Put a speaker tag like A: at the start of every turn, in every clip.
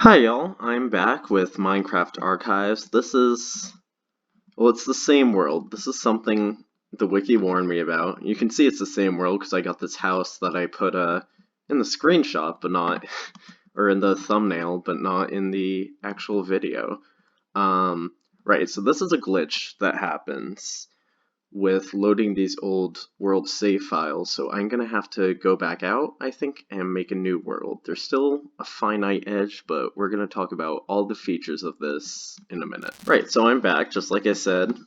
A: Hi y'all, I'm back with Minecraft Archives. It's the same world. This is something the wiki warned me about. You can see it's the same world because I got this house that I put in the screenshot, but not, or in the thumbnail, but not in the actual video. Right, so this is a glitch that happens with loading these old world save files, so I'm gonna have to go back out, I think, and make a new world. There's still a finite edge, but we're gonna talk about all the features of this in a minute. Right, so I'm back, just like I said.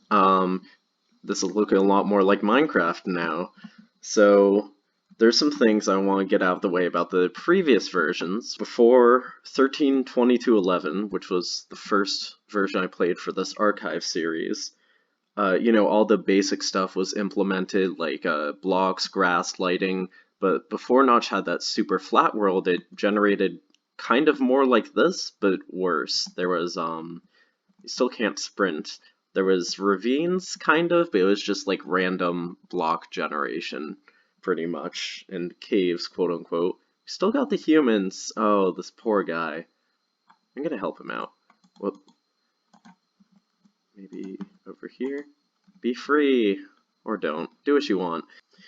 A: This is looking a lot more like Minecraft now. So there's some things I want to get out of the way about the previous versions. Before 13.22.11, which was the first version I played for this archive series, all the basic stuff was implemented, like blocks, grass, lighting, but before Notch had that super flat world, it generated kind of more like this, but worse. There was, you still can't sprint. There was ravines, kind of, but it was just like random block generation, pretty much, and caves, quote unquote. Still got the humans. Oh, this poor guy. I'm gonna help him out. Whoop. Maybe over here. Be free! Or don't. Do what you want.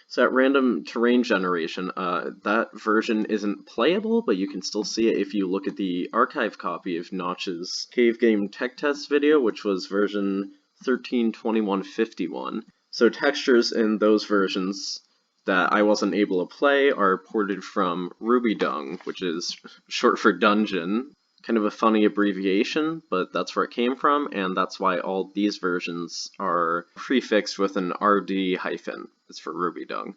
A: So that random terrain generation, that version isn't playable, but you can still see it if you look at the archive copy of Notch's Cave Game Tech Test video, which was version 13.21.51. So textures in those versions that I wasn't able to play are ported from rd-160052, which is short for dungeon. Kind of a funny abbreviation, but that's where it came from, and that's why all these versions are prefixed with an RD hyphen. It's for rd-160052.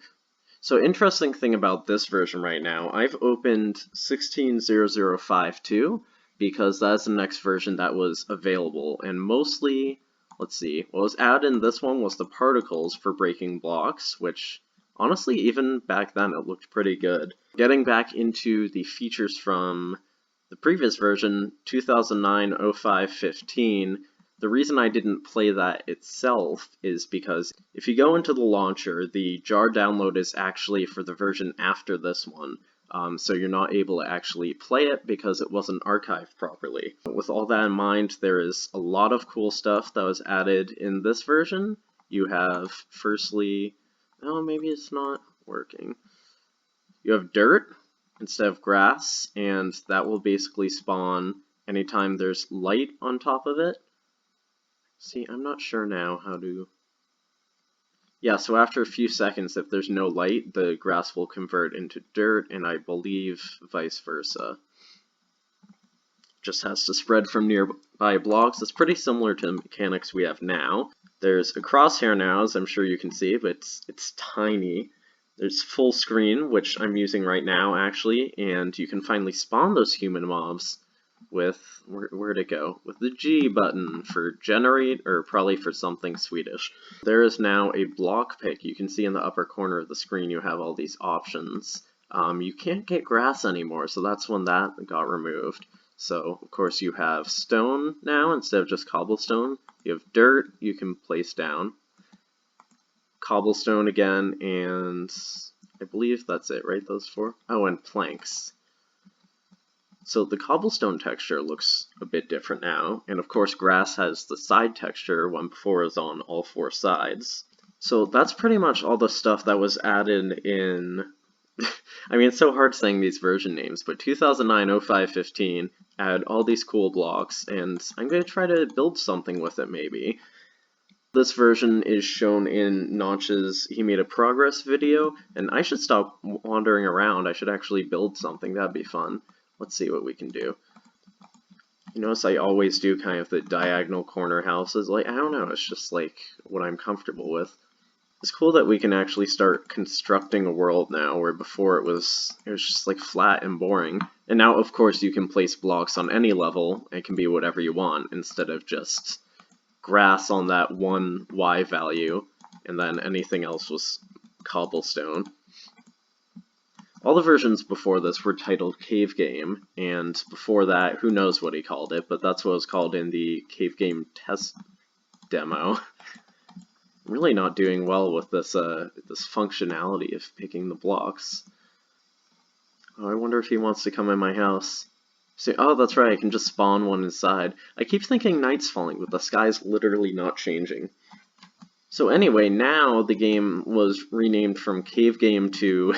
A: So interesting thing about this version right now, I've opened 16.0052 because that's the next version that was available, and mostly, let's see, what was added in this one was the particles for breaking blocks, which honestly, even back then, it looked pretty good. Getting back into the features from the previous version, 2009-05-15, the reason I didn't play that itself is because if you go into the launcher, the jar download is actually for the version after this one, so you're not able to actually play it because it wasn't archived properly. With all that in mind, there is a lot of cool stuff that was added in this version. You have, firstly, oh, maybe it's not working. You have dirt instead of grass, and that will basically spawn anytime there's light on top of it. See, I'm not sure now how to... Yeah, so after a few seconds, if there's no light, the grass will convert into dirt, and I believe vice versa. Just has to spread from nearby blocks. It's pretty similar to the mechanics we have now. There's a crosshair now, as I'm sure you can see, but it's tiny. There's full screen, which I'm using right now, actually, and you can finally spawn those human mobs with, where'd it go? With the G button for generate, or probably for something Swedish. There is now a block pick. You can see in the upper corner of the screen you have all these options. You can't get grass anymore, so that's when that got removed. So, of course, you have stone now instead of just cobblestone. You have dirt you can place down. Cobblestone again, and I believe that's it, right? Those four? Oh, and planks. So the cobblestone texture looks a bit different now, and of course grass has the side texture when before it was on all four sides. So that's pretty much all the stuff that was added in... I mean, it's so hard saying these version names, but 2009-05-15 added all these cool blocks, and I'm going to try to build something with it maybe. This version is shown in Notch's He Made a Progress video, and I should stop wandering around. I should actually build something. That'd be fun. Let's see what we can do. You notice I always do kind of the diagonal corner houses. Like, I don't know, it's just like what I'm comfortable with. It's cool that we can actually start constructing a world now, where before it was just like flat and boring. And now, of course, you can place blocks on any level. It can be whatever you want, instead of just grass on that one Y value, and then anything else was cobblestone. All the versions before this were titled Cave Game, and before that, who knows what he called it, but that's what it was called in the Cave Game test demo. I'm really not doing well with this this functionality of picking the blocks. Oh, I wonder if he wants to come in my house. So, oh, that's right, I can just spawn one inside. I keep thinking night's falling, but the sky's literally not changing. So anyway, now the game was renamed from Cave Game to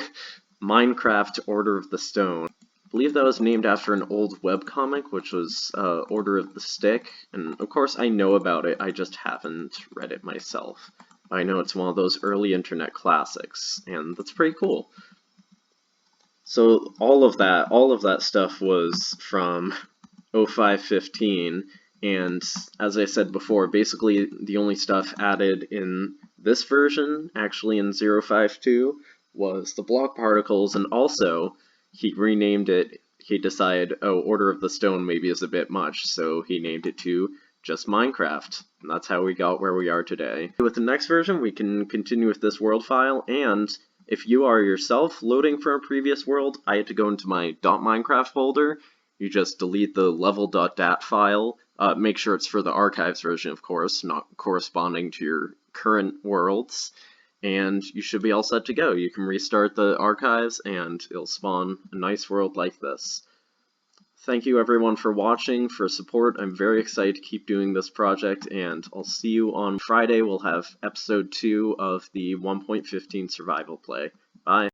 A: Minecraft Order of the Stone. I believe that was named after an old webcomic, which was Order of the Stick, and of course I know about it, I just haven't read it myself. I know it's one of those early internet classics, and that's pretty cool. So all of that stuff was from 0515, and as I said before, basically the only stuff added in this version, actually in 052, was the block particles, and also he renamed it. He decided, oh, Order of the Stone maybe is a bit much, so he named it to just Minecraft. And that's how we got where we are today. With the next version, we can continue with this world file, and if you are yourself loading from a previous world, I had to go into my .minecraft folder. You just delete the level.dat file. Make sure it's for the archives version, of course, not corresponding to your current worlds. And you should be all set to go. You can restart the archives, and it'll spawn a nice world like this. Thank you everyone for watching, for support. I'm very excited to keep doing this project, and I'll see you on Friday. We'll have episode 2 of the 1.15 survival play. Bye.